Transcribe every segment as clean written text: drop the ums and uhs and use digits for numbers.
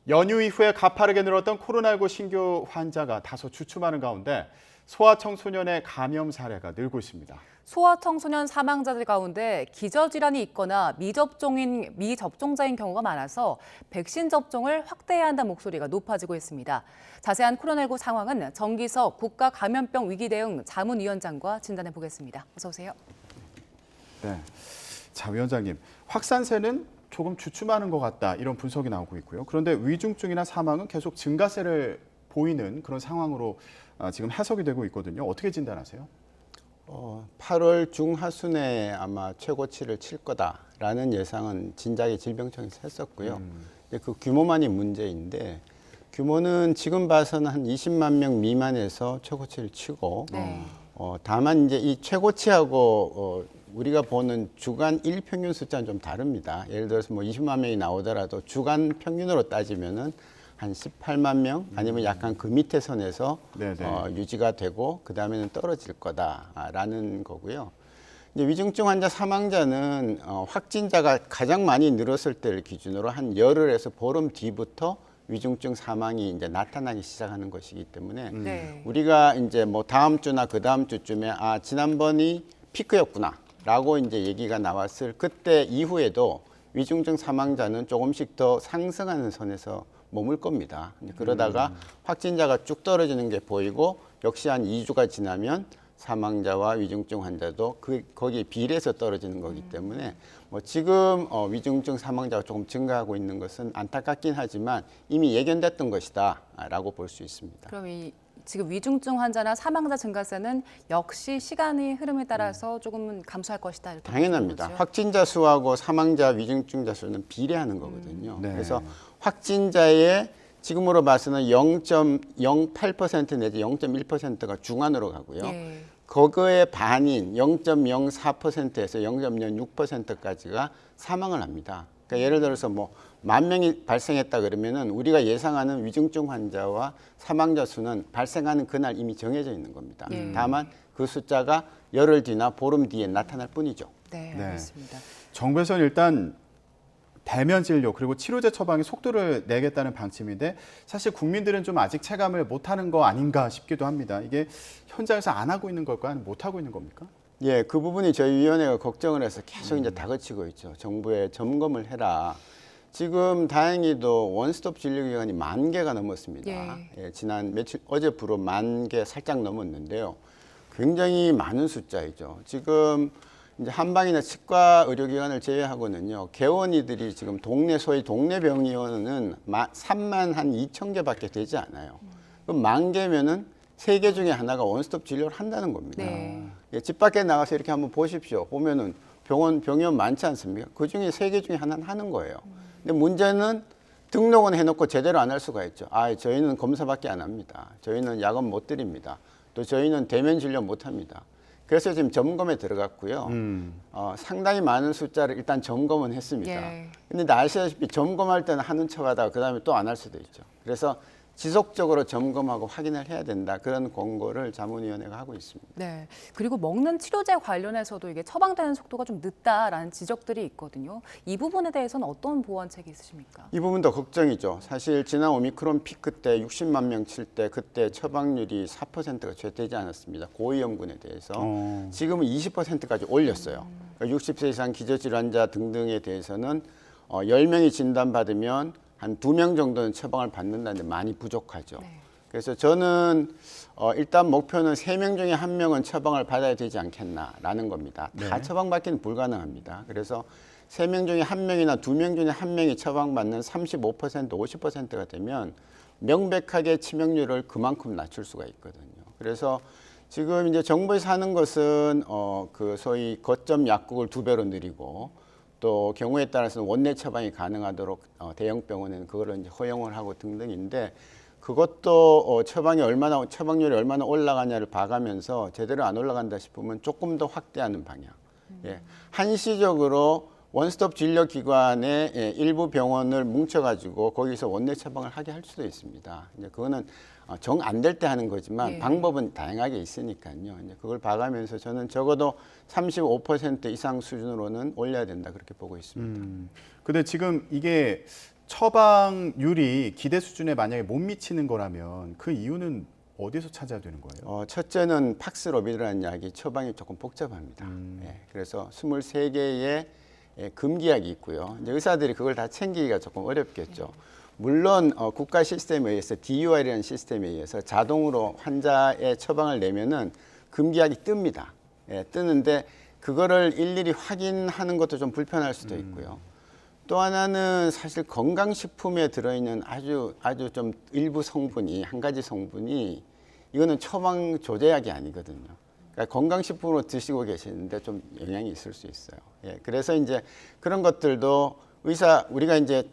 연휴 이후에 가파르게 늘었던 코로나19 신규 환자가 다소 주춤하는 가운데 소아청소년의 감염 사례가 늘고 있습니다. 소아청소년 사망자들 가운데 기저질환이 있거나 미접종자인 경우가 많아서 백신 접종을 확대해야 한다는 목소리가 높아지고 있습니다. 자세한 코로나19 상황은 정기석 국가감염병 위기대응 자문위원장과 진단해 보겠습니다. 어서 오세요. 네, 자 위원장님, 확산세는 조금 주춤하는 것 같다 이런 분석이 나오고 있고요. 그런데 위중증이나 사망은 계속 증가세를 보이는 그런 상황으로 지금 해석이 되고 있거든요. 어떻게 진단하세요? 8월 중하순에 아마 최고치를 칠 거다라는 예상은 진작에 질병청에서 했었고요. 그 규모만이 문제인데 규모는 지금 봐서는 한 20만 명 미만에서 최고치를 치고 다만 이제 이 최고치하고 우리가 보는 주간 일평균 숫자는 좀 다릅니다. 예를 들어서 뭐 20만 명이 나오더라도 주간 평균으로 따지면은 한 18만 명 아니면 약간 그 밑에 선에서 유지가 되고 그 다음에는 떨어질 거다라는 거고요. 이제 위중증 환자 사망자는 확진자가 가장 많이 늘었을 때를 기준으로 한 열흘에서 보름 뒤부터 위중증 사망이 이제 나타나기 시작하는 것이기 때문에 우리가 이제 뭐 다음 주나 그 다음 주쯤에 지난번이 피크였구나라고 이제 얘기가 나왔을 그때 이후에도 위중증 사망자는 조금씩 더 상승하는 선에서 머물 겁니다. 그러다가 확진자가 쭉 떨어지는 게 보이고 역시 한 2주가 지나면 사망자와 위중증 환자도 거기에 비례해서 떨어지는 거기 때문에 뭐 지금 위중증 사망자가 조금 증가하고 있는 것은 안타깝긴 하지만 이미 예견됐던 것이다라고 볼 수 있습니다. 그럼 지금 위중증 환자나 사망자 증가세는 역시 시간의 흐름에 따라서 조금은 감소할 것이다 이렇게 당연합니다. 확진자 수하고 사망자 위중증자 수는 비례하는 거거든요. 그래서 확진자의 지금으로 봐서는 0.08% 내지 0.1%가 중환으로 가고요. 그거의 반인 0.04%에서 0.06%까지가 사망을 합니다. 그러니까 예를 들어서 뭐 10,000명이 발생했다 그러면은 우리가 예상하는 위중증 환자와 사망자 수는 발생하는 그날 이미 정해져 있는 겁니다. 다만 그 숫자가 열흘 뒤나 보름 뒤에 나타날 뿐이죠. 네, 알겠습니다. 정부에서는 일단 대면 진료 그리고 치료제 처방에 속도를 내겠다는 방침인데 사실 국민들은 좀 아직 체감을 못하는 거 아닌가 싶기도 합니다. 이게 현장에서 안 하고 있는 걸까요? 아니면 못 하고 있는 겁니까? 예, 그 부분이 저희 위원회가 걱정을 해서 계속 이제 다그치고 있죠. 정부에 점검을 해라. 지금 다행히도 원스톱 진료기관이 10,000개가 넘었습니다. 예, 지난 며칠 어제부로 10,000개 살짝 넘었는데요. 굉장히 많은 숫자이죠. 지금 이제 한방이나 치과 의료기관을 제외하고는요, 개원이들이 지금 소위 동네 병의원은 32,000개밖에 되지 않아요. 그럼 10,000개면은 3개 중에 하나가 원스톱 진료를 한다는 겁니다. 예, 집 밖에 나가서 이렇게 한번 보십시오. 보면은 병의원 많지 않습니까? 그 중에 3개 중에 하나는 하는 거예요. 근데 문제는 등록은 해놓고 제대로 안 할 수가 있죠. 저희는 검사밖에 안 합니다. 저희는 약은 못 드립니다. 또 저희는 대면 진료 못 합니다. 그래서 지금 점검에 들어갔고요. 상당히 많은 숫자를 일단 점검은 했습니다. 근데 아시다시피 점검할 때는 하는 척하다가 그다음에 또 안 할 수도 있죠. 그래서 지속적으로 점검하고 확인을 해야 된다. 그런 권고를 자문위원회가 하고 있습니다. 네. 그리고 먹는 치료제 관련해서도 이게 처방되는 속도가 좀 늦다라는 지적들이 있거든요. 이 부분에 대해서는 어떤 보완책이 있으십니까? 이 부분도 걱정이죠. 사실 지난 오미크론 피크 때 60만 명 칠 때 그때 처방률이 4%가 채 되지 않았습니다. 고위험군에 대해서. 지금은 20%까지 올렸어요. 그러니까 60세 이상 기저질환자 등등에 대해서는 10명이 진단받으면 한 2명 정도는 처방을 받는다는데 많이 부족하죠. 그래서 저는 일단 목표는 3명 중에 1명은 처방을 받아야 되지 않겠나라는 겁니다. 다 처방받기는 불가능합니다. 그래서 3명 중에 1명이나 2명 중에 1명이 처방받는 35%, 50%가 되면 명백하게 치명률을 그만큼 낮출 수가 있거든요. 그래서 지금 이제 정부에서 하는 것은 그 소위 거점 약국을 2배로 늘리고 또 경우에 따라서는 원내 처방이 가능하도록 대형 병원에는 그거를 이제 허용을 하고 등등인데 그것도 처방률이 얼마나 올라가냐를 봐가면서 제대로 안 올라간다 싶으면 조금 더 확대하는 방향. 예. 한시적으로 원스톱 진료기관의 일부 병원을 뭉쳐가지고 거기서 원내 처방을 하게 할 수도 있습니다. 이제 그거는 정 안 될 때 하는 거지만 방법은 다양하게 있으니까요. 이제 그걸 봐가면서 저는 적어도 35% 이상 수준으로는 올려야 된다 그렇게 보고 있습니다. 근데 지금 이게 처방률이 기대 수준에 만약에 못 미치는 거라면 그 이유는 어디서 찾아야 되는 거예요? 첫째는 팍스로비드라는 약이 처방이 조금 복잡합니다. 예, 그래서 23개의 금기약이 있고요. 이제 의사들이 그걸 다 챙기기가 조금 어렵겠죠. 물론 국가 시스템에 의해서 DUR이라는 시스템에 의해서 자동으로 환자의 처방을 내면은 금기약이 뜹니다. 예, 뜨는데 그거를 일일이 확인하는 것도 좀 불편할 수도 있고요. 또 하나는 사실 건강식품에 들어있는 아주 좀 일부 성분이, 한 가지 성분이 이거는 처방 조제약이 아니거든요. 그러니까 건강식품으로 드시고 계시는데 좀 영향이 있을 수 있어요. 예, 그래서 이제 그런 것들도 우리가 이제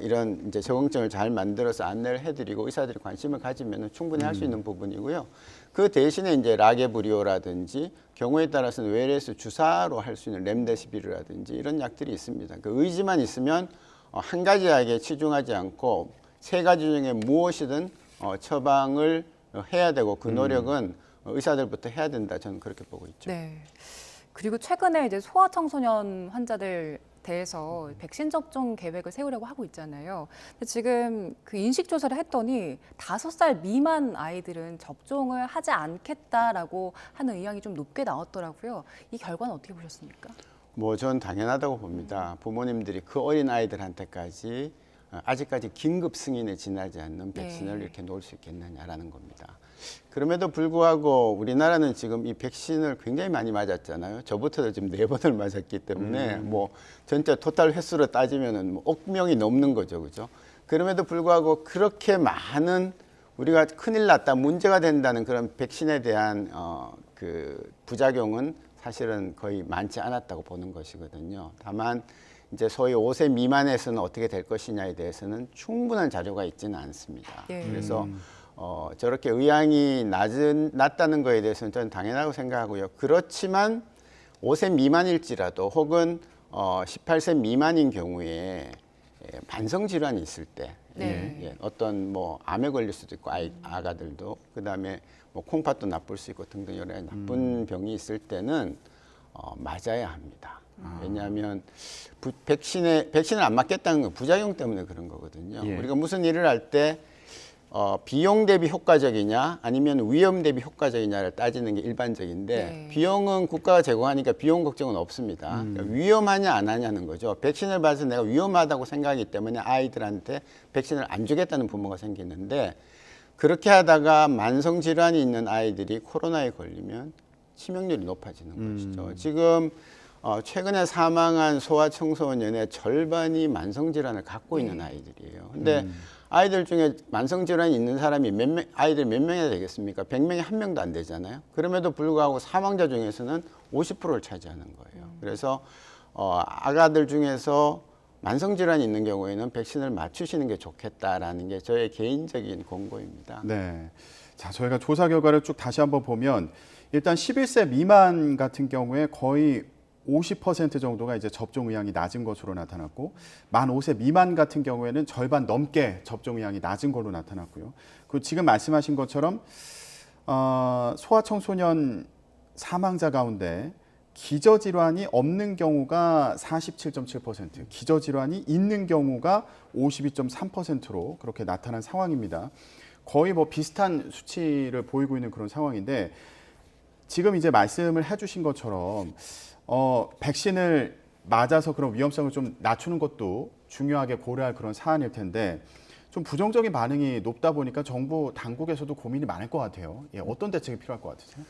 이런 이제 적응증을 잘 만들어서 안내를 해드리고 의사들이 관심을 가지면 충분히 할 수 있는 부분이고요. 그 대신에 이제 라게브리오라든지 경우에 따라서는 외래에서 주사로 할 수 있는 렘데시비르라든지 이런 약들이 있습니다. 그 의지만 있으면 한 가지 약에 치중하지 않고 세 가지 중에 무엇이든 처방을 해야 되고 그 노력은 의사들부터 해야 된다. 저는 그렇게 보고 있죠. 네. 그리고 최근에 이제 소아청소년 환자들 대해서 백신 접종 계획을 세우려고 하고 있잖아요. 근데 지금 그 인식 조사를 했더니 5살 미만 아이들은 접종을 하지 않겠다라고 하는 의향이 좀 높게 나왔더라고요. 이 결과는 어떻게 보셨습니까? 전 당연하다고 봅니다. 부모님들이 그 어린 아이들한테까지 아직까지 긴급 승인에 지나지 않는 백신을 이렇게 놓을 수 있겠느냐라는 겁니다. 그럼에도 불구하고 우리나라는 지금 이 백신을 굉장히 많이 맞았잖아요. 저부터도 지금 4번을 맞았기 때문에 전체 토탈 횟수로 따지면은 억 명이 넘는 거죠, 그죠? 그럼에도 불구하고 그렇게 많은 우리가 큰일 났다, 문제가 된다는 그런 백신에 대한 그 부작용은 사실은 거의 많지 않았다고 보는 것이거든요. 다만 이제 소위 5세 미만에서는 어떻게 될 것이냐에 대해서는 충분한 자료가 있지는 않습니다. 그래서 저렇게 의향이 낮다는 거에 대해서는 저는 당연하다고 생각하고요. 그렇지만 5세 미만일지라도 혹은 18세 미만인 경우에 만성 질환이 있을 때 어떤 암에 걸릴 수도 있고 아가들도 그다음에 콩팥도 나쁠 수 있고 등등 여러 가지 나쁜 병이 있을 때는 맞아야 합니다. 왜냐하면 백신을 안 맞겠다는 건 부작용 때문에 그런 거거든요. 우리가 무슨 일을 할 때 비용 대비 효과적이냐 아니면 위험 대비 효과적이냐를 따지는 게 일반적인데 비용은 국가가 제공하니까 비용 걱정은 없습니다. 그러니까 위험하냐 안 하냐는 거죠. 백신을 받아서 내가 위험하다고 생각하기 때문에 아이들한테 백신을 안 주겠다는 부모가 생기는데 그렇게 하다가 만성 질환이 있는 아이들이 코로나에 걸리면 치명률이 높아지는 것이죠. 지금 최근에 사망한 소아청소년의 절반이 만성 질환을 갖고 있는 아이들이에요. 근데 아이들 중에 만성 질환이 있는 사람이 아이들 몇 명이나 되겠습니까? 100명에 1명도 안 되잖아요. 그럼에도 불구하고 사망자 중에서는 50%를 차지하는 거예요. 그래서 아가들 중에서 만성 질환이 있는 경우에는 백신을 맞추시는 게 좋겠다라는 게 저의 개인적인 권고입니다. 네. 자, 저희가 조사 결과를 쭉 다시 한번 보면 일단 11세 미만 같은 경우에 거의 50% 정도가 이제 접종 의향이 낮은 것으로 나타났고 만 5세 미만 같은 경우에는 절반 넘게 접종 의향이 낮은 걸로 나타났고요. 그리고 지금 말씀하신 것처럼 소아청소년 사망자 가운데 기저질환이 없는 경우가 47.7%, 기저질환이 있는 경우가 52.3%로 그렇게 나타난 상황입니다. 거의 비슷한 수치를 보이고 있는 그런 상황인데 지금 이제 말씀을 해주신 것처럼 백신을 맞아서 그런 위험성을 좀 낮추는 것도 중요하게 고려할 그런 사안일 텐데 좀 부정적인 반응이 높다 보니까 정부 당국에서도 고민이 많을 것 같아요. 어떤 대책이 필요할 것 같으세요?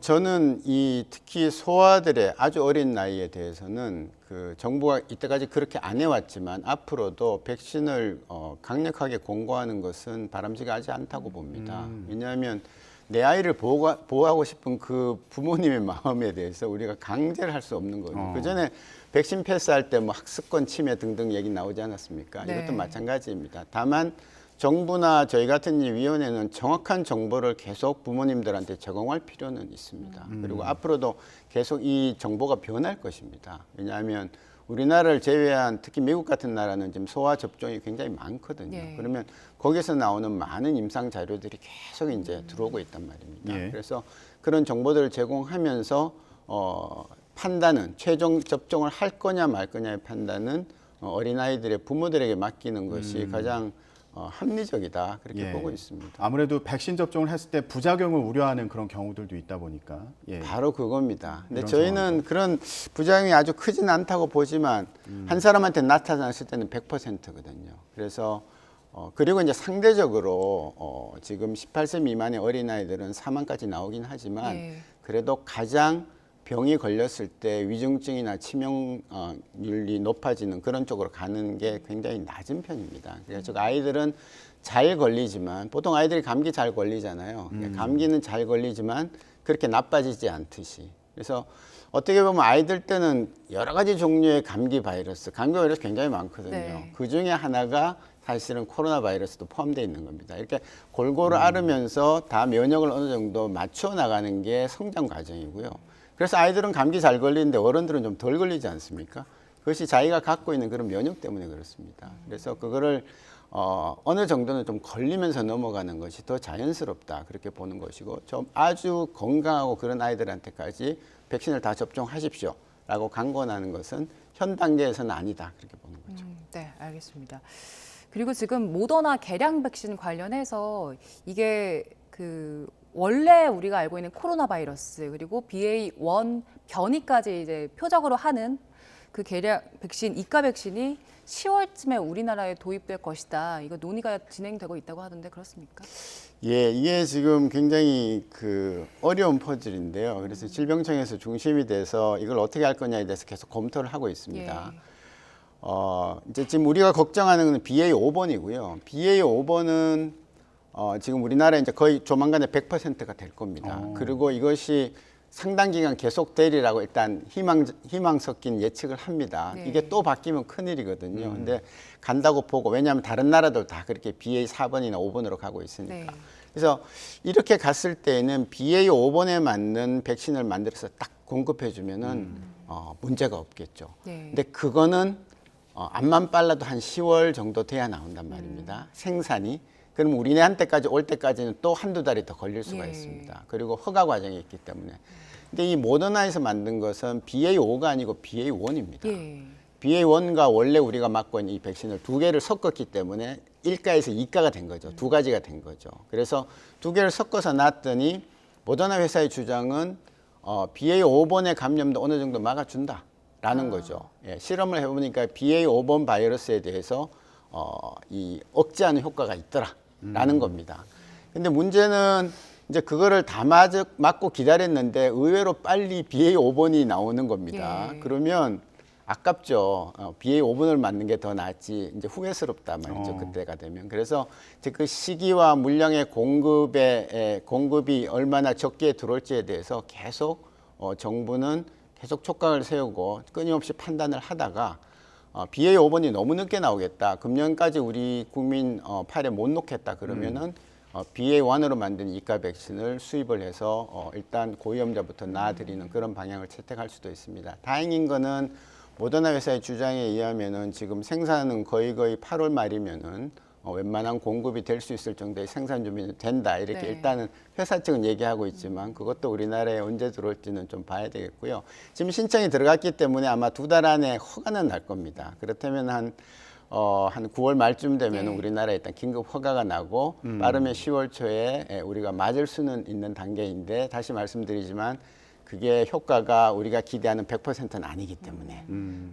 저는 특히 소아들의 아주 어린 나이에 대해서는 그 정부가 이때까지 그렇게 안 해왔지만 앞으로도 백신을 강력하게 권고하는 것은 바람직하지 않다고 봅니다. 왜냐하면 내 아이를 보호하고 싶은 그 부모님의 마음에 대해서 우리가 강제를 할 수 없는 거예요. 그 전에 백신 패스할 때 학습권 침해 등등 얘기 나오지 않았습니까? 네. 이것도 마찬가지입니다. 다만 정부나 저희 같은 위원회는 정확한 정보를 계속 부모님들한테 제공할 필요는 있습니다. 그리고 앞으로도 계속 이 정보가 변할 것입니다. 왜냐하면 우리나라를 제외한 특히 미국 같은 나라는 지금 소아 접종이 굉장히 많거든요. 그러면 거기서 나오는 많은 임상 자료들이 계속 이제 들어오고 있단 말입니다. 그래서 그런 정보들을 제공하면서 판단은 최종 접종을 할 거냐 말 거냐의 판단은 어린아이들의 부모들에게 맡기는 것이 가장 합리적이다 그렇게 예. 보고 있습니다. 아무래도 백신 접종을 했을 때 부작용을 우려하는 그런 경우들도 있다 보니까 예. 바로 그겁니다. 근데 이런 저희는 상황도. 그런 부작용이 아주 크진 않다고 보지만 한 사람한테 나타났을 때는 100%거든요. 그래서 그리고 이제 상대적으로 지금 18세 미만의 어린아이들은 사망까지 나오긴 하지만 예. 그래도 가장 병이 걸렸을 때 위중증이나 치명률이 높아지는 그런 쪽으로 가는 게 굉장히 낮은 편입니다. 그래서 아이들은 잘 걸리지만 보통 아이들이 감기 잘 걸리잖아요. 감기는 잘 걸리지만 그렇게 나빠지지 않듯이. 그래서 어떻게 보면 아이들 때는 여러 가지 종류의 감기 바이러스 굉장히 많거든요. 네. 그 중에 하나가 사실은 코로나 바이러스도 포함되어 있는 겁니다. 이렇게 골고루 앓으면서 다 면역을 어느 정도 맞춰 나가는 게 성장 과정이고요. 그래서 아이들은 감기 잘 걸리는데 어른들은 좀 덜 걸리지 않습니까? 그것이 자기가 갖고 있는 그런 면역 때문에 그렇습니다. 그래서 그거를 어느 정도는 좀 걸리면서 넘어가는 것이 더 자연스럽다 그렇게 보는 것이고 좀 아주 건강하고 그런 아이들한테까지 백신을 다 접종하십시오라고 강권하는 것은 현 단계에서는 아니다 그렇게 보는 거죠. 네, 알겠습니다. 그리고 지금 모더나 개량 백신 관련해서 이게 원래 우리가 알고 있는 코로나 바이러스 그리고 BA.1 변이까지 이제 표적으로 하는 그 개량 백신, 이가 백신이 10월쯤에 우리나라에 도입될 것이다. 이거 논의가 진행되고 있다고 하던데 그렇습니까? 예, 이게 지금 굉장히 어려운 퍼즐인데요. 그래서 질병청에서 중심이 돼서 이걸 어떻게 할 거냐에 대해서 계속 검토를 하고 있습니다. 예. 이제 지금 우리가 걱정하는 건 BA.5번이고요. BA.5번은 지금 우리나라에 이제 거의 조만간에 100%가 될 겁니다. 그리고 이것이 상당 기간 계속되리라고 일단 희망 섞인 예측을 합니다. 네. 이게 또 바뀌면 큰일이거든요. 근데 간다고 보고 왜냐하면 다른 나라들 다 그렇게 BA4번이나 5번으로 가고 있으니까. 네. 그래서 이렇게 갔을 때는 BA5번에 맞는 백신을 만들어서 딱 공급해 주면은 문제가 없겠죠. 네. 근데 그거는 암만 빨라도 한 10월 정도 돼야 나온단 말입니다. 생산이. 그럼 우리네한테까지 올 때까지는 또 한두 달이 더 걸릴 수가 예. 있습니다. 그리고 허가 과정이 있기 때문에. 근데 이 모더나에서 만든 것은 BA5가 아니고 BA1입니다. 예. BA1과 원래 우리가 맞고 있는 이 백신을 두 개를 섞었기 때문에 1가에서 2가가 된 거죠. 두 가지가 된 거죠. 그래서 두 개를 섞어서 놨더니 모더나 회사의 주장은 BA5번의 감염도 어느 정도 막아준다라는 거죠. 예, 실험을 해보니까 BA5번 바이러스에 대해서 이 억제하는 효과가 있더라라는 겁니다. 근데 문제는 이제 그거를 다 맞고 기다렸는데 의외로 빨리 BA5번이 나오는 겁니다. 예. 그러면 아깝죠. BA5번을 맞는 게 더 낫지. 이제 후회스럽다 말이죠. 그때가 되면. 그래서 이제 그 시기와 물량의 공급이 얼마나 적게 들어올지에 대해서 계속 정부는 계속 촉각을 세우고 끊임없이 판단을 하다가 BA5번이 너무 늦게 나오겠다. 금년까지 우리 국민 팔에 못 놓겠다. 그러면은 BA1으로 만든 이가 백신을 수입을 해서 일단 고위험자부터 놔드리는 그런 방향을 채택할 수도 있습니다. 다행인 거는 모더나 회사의 주장에 의하면은 지금 생산은 거의 8월 말이면은 웬만한 공급이 될 수 있을 정도의 생산 준비는 된다. 이렇게 네. 일단은 회사 측은 얘기하고 있지만 그것도 우리나라에 언제 들어올지는 좀 봐야 되겠고요. 지금 신청이 들어갔기 때문에 아마 2달 안에 허가는 날 겁니다. 그렇다면 한 9월 말쯤 되면 네. 우리나라에 일단 긴급 허가가 나고 빠르면 10월 초에 우리가 맞을 수는 있는 단계인데 다시 말씀드리지만 그게 효과가 우리가 기대하는 100%는 아니기 때문에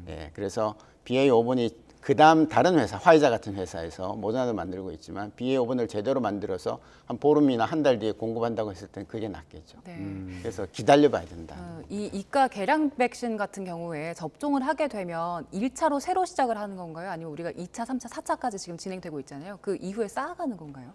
예, 그래서 BA5번이 그다음 다른 회사, 화이자 같은 회사에서 모더나도 만들고 있지만 BA5번을 제대로 만들어서 한 보름이나 한 달 뒤에 공급한다고 했을 땐 그게 낫겠죠. 네. 그래서 기다려봐야 된다. 이 이가 개량 백신 같은 경우에 접종을 하게 되면 1차로 새로 시작을 하는 건가요? 아니면 우리가 2차, 3차, 4차까지 지금 진행되고 있잖아요. 그 이후에 쌓아가는 건가요?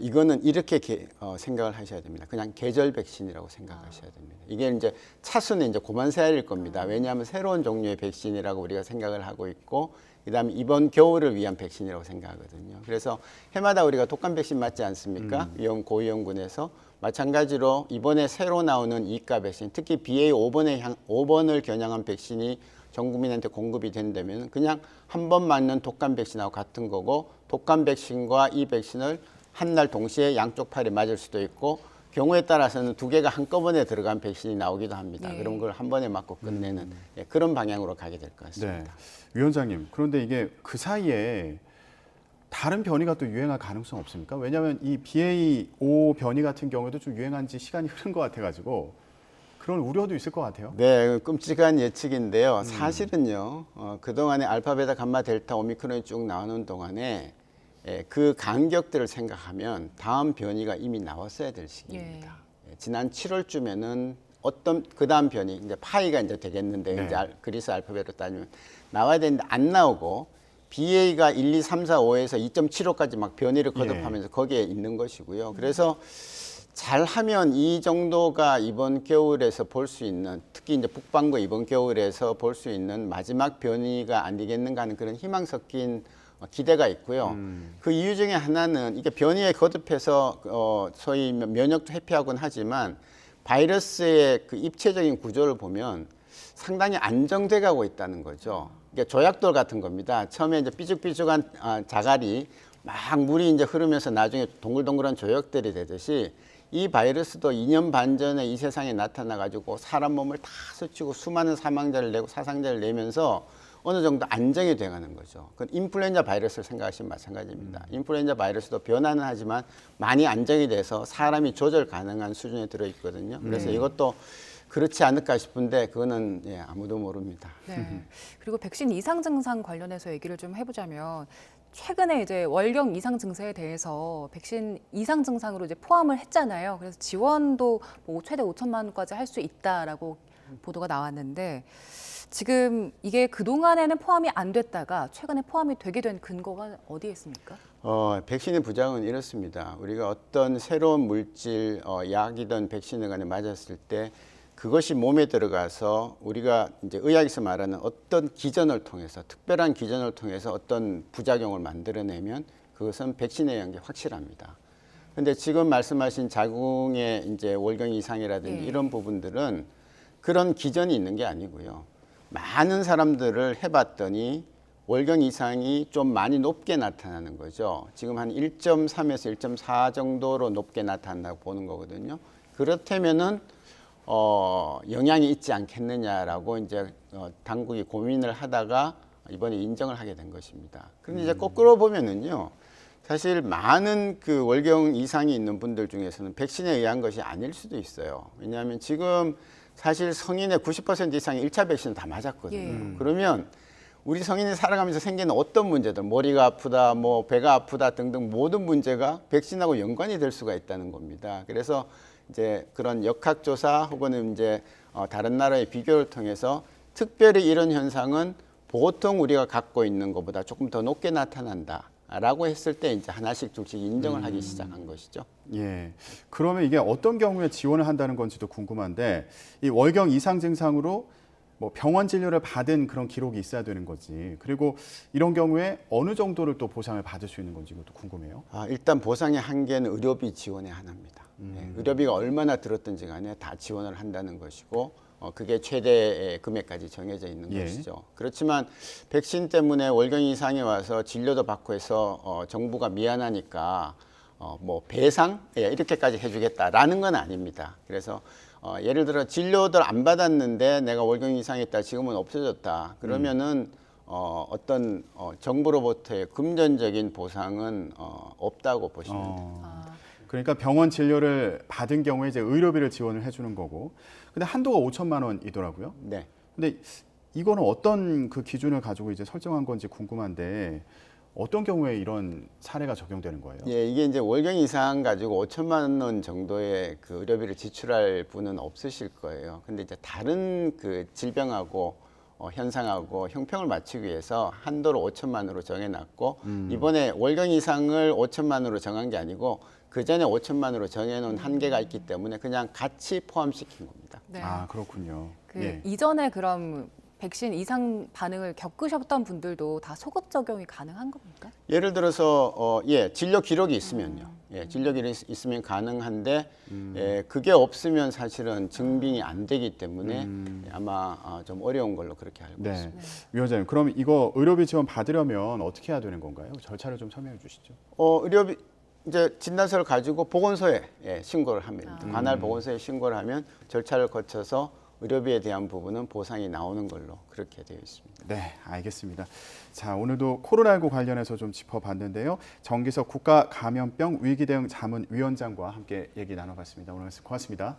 이거는 이렇게 생각을 하셔야 됩니다. 그냥 계절 백신이라고 생각하셔야 됩니다. 이게 이제 차수는 이제 고만세알일 겁니다. 왜냐하면 새로운 종류의 백신이라고 우리가 생각을 하고 있고, 그다음에 이번 겨울을 위한 백신이라고 생각하거든요. 그래서 해마다 우리가 독감 백신 맞지 않습니까? 고위험군에서 마찬가지로 이번에 새로 나오는 이가 백신, 특히 BA5번을 겨냥한 백신이 전 국민한테 공급이 된다면 그냥 한 번 맞는 독감 백신하고 같은 거고, 독감 백신과 이 백신을 한 날 동시에 양쪽 팔에 맞을 수도 있고 경우에 따라서는 2개가 한꺼번에 들어간 백신이 나오기도 합니다. 예. 그런 걸 한 번에 맞고 끝내는 예, 그런 방향으로 가게 될 것 같습니다. 네. 위원장님, 그런데 이게 그 사이에 다른 변이가 또 유행할 가능성 없습니까? 왜냐하면 이 BA.5 변이 같은 경우에도 좀 유행한 지 시간이 흐른 것 같아가지고 그런 우려도 있을 것 같아요. 네, 끔찍한 예측인데요. 사실은요, 그동안에 알파, 베타, 감마, 델타, 오미크론이 쭉 나오는 동안에 그 간격들을 생각하면 다음 변이가 이미 나왔어야 될 시기입니다. 지난 7월쯤에는 어떤 그 다음 변이 이제 파이가 이제 되겠는데 네. 이제 그리스 알파벳으로 따지면 나와야 되는데 안 나오고 BA가 1, 2, 3, 4, 5에서 2.75까지 막 변이를 거듭하면서 거기에 있는 것이고요. 그래서 잘하면 이 정도가 이번 겨울에서 볼 수 있는, 특히 이제 북반구 이번 겨울에서 볼 수 있는 마지막 변이가 아니겠는가 하는 그런 희망 섞인 기대가 있고요. 그 이유 중에 하나는 이게 변이에 거듭해서 소위 면역도 회피하곤 하지만 바이러스의 그 입체적인 구조를 보면 상당히 안정돼 가고 있다는 거죠. 이게 조약돌 같은 겁니다. 처음에 이제 삐죽삐죽한 자갈이 막 물이 이제 흐르면서 나중에 동글동글한 조약들이 되듯이 이 바이러스도 2년 반 전에 이 세상에 나타나 가지고 사람 몸을 다 스치고 수많은 사망자를 내고 사상자를 내면서 어느 정도 안정이 돼가는 거죠. 그 인플루엔자 바이러스를 생각하시면 마찬가지입니다. 인플루엔자 바이러스도 변화는 하지만 많이 안정이 돼서 사람이 조절 가능한 수준에 들어있거든요. 그래서 이것도 그렇지 않을까 싶은데 그거는 예, 아무도 모릅니다. 네. 그리고 백신 이상 증상 관련해서 얘기를 좀 해보자면 최근에 이제 월경 이상 증세에 대해서 백신 이상 증상으로 이제 포함을 했잖아요. 그래서 지원도 뭐 최대 5천만 원까지 할 수 있다라고 보도가 나왔는데 지금 이게 그동안에는 포함이 안 됐다가 최근에 포함이 되게 된 근거가 어디에 있습니까? 백신의 부작용은 이렇습니다. 우리가 어떤 새로운 물질, 약이든 백신을 간에 맞았을 때 그것이 몸에 들어가서 우리가 이제 의학에서 말하는 어떤 기전을 통해서 특별한 기전을 통해서 어떤 부작용을 만들어내면 그것은 백신에 의한 게 확실합니다. 근데 지금 말씀하신 자궁의 이제 월경 이상이라든지 이런 부분들은 그런 기전이 있는 게 아니고요. 많은 사람들을 해봤더니 월경 이상이 좀 많이 높게 나타나는 거죠. 지금 한 1.3에서 1.4 정도로 높게 나타난다고 보는 거거든요. 그렇다면은 영향이 있지 않겠느냐라고 이제 당국이 고민을 하다가 이번에 인정을 하게 된 것입니다. 그런데 이제 거꾸로 보면은요. 사실 많은 그 월경 이상이 있는 분들 중에서는 백신에 의한 것이 아닐 수도 있어요. 왜냐하면 지금 사실 성인의 90% 이상이 1차 백신을 다 맞았거든요. 그러면 우리 성인이 살아가면서 생기는 어떤 문제들, 머리가 아프다, 뭐 배가 아프다 등등 모든 문제가 백신하고 연관이 될 수가 있다는 겁니다. 그래서 이제 그런 역학조사 혹은 이제 다른 나라의 비교를 통해서 특별히 이런 현상은 보통 우리가 갖고 있는 것보다 조금 더 높게 나타난다라고 했을 때 이제 하나씩 둘씩 인정을 하기 시작한 것이죠. 예. 그러면 이게 어떤 경우에 지원을 한다는 건지도 궁금한데 이 월경 이상 증상으로 뭐 병원 진료를 받은 그런 기록이 있어야 되는 거지. 그리고 이런 경우에 어느 정도를 또 보상을 받을 수 있는 건지 이것도 궁금해요. 일단 보상의 한계는 의료비 지원의 하나입니다. 의료비가 얼마나 들었든지 간에 다 지원을 한다는 것이고 그게 최대의 금액까지 정해져 있는 것이죠. 그렇지만 백신 때문에 월경 이상이 와서 진료도 받고 해서 정부가 미안하니까 뭐 배상 이렇게까지 해주겠다라는 건 아닙니다. 그래서 예를 들어 진료를 안 받았는데 내가 월경 이상이 있다 지금은 없어졌다 그러면은 어떤 정부로부터의 금전적인 보상은 없다고 보시면 됩니다. 그러니까 병원 진료를 받은 경우에 이제 의료비를 지원을 해주는 거고, 근데 한도가 5천만 원이더라고요. 네. 근데 이거는 어떤 그 기준을 가지고 이제 설정한 건지 궁금한데 어떤 경우에 이런 사례가 적용되는 거예요? 예, 이게 이제 월경 이상 가지고 5천만 원 정도의 그 의료비를 지출할 분은 없으실 거예요. 근데 이제 다른 그 질병하고 현상하고 형평을 맞추기 위해서 한도를 5천만 원으로 정해놨고 이번에 월경 이상을 5천만 원으로 정한 게 아니고 그 전에 5천만 원으로 정해놓은 한계가 있기 때문에 그냥 같이 포함시킨 겁니다. 네. 아, 그렇군요. 그 예. 이전에 그럼 백신 이상 반응을 겪으셨던 분들도 다 소급 적용이 가능한 겁니까? 예를 들어서 진료 기록이 있으면요. 진료 기록이 있으면 가능한데 그게 없으면 사실은 증빙이 안 되기 때문에 아마 좀 어려운 걸로 그렇게 알고 네. 있습니다. 위원장님, 그럼 이거 의료비 지원 받으려면 어떻게 해야 되는 건가요? 절차를 좀 설명해 주시죠. 의료비 이제 진단서를 가지고 보건소에 신고를 합니다. 관할 보건소에 신고를 하면 절차를 거쳐서 의료비에 대한 부분은 보상이 나오는 걸로 그렇게 되어 있습니다. 네, 알겠습니다. 자, 오늘도 코로나19 관련해서 좀 짚어봤는데요. 정기석 국가감염병 위기대응 자문위원장과 함께 얘기 나눠봤습니다. 오늘 말씀 고맙습니다.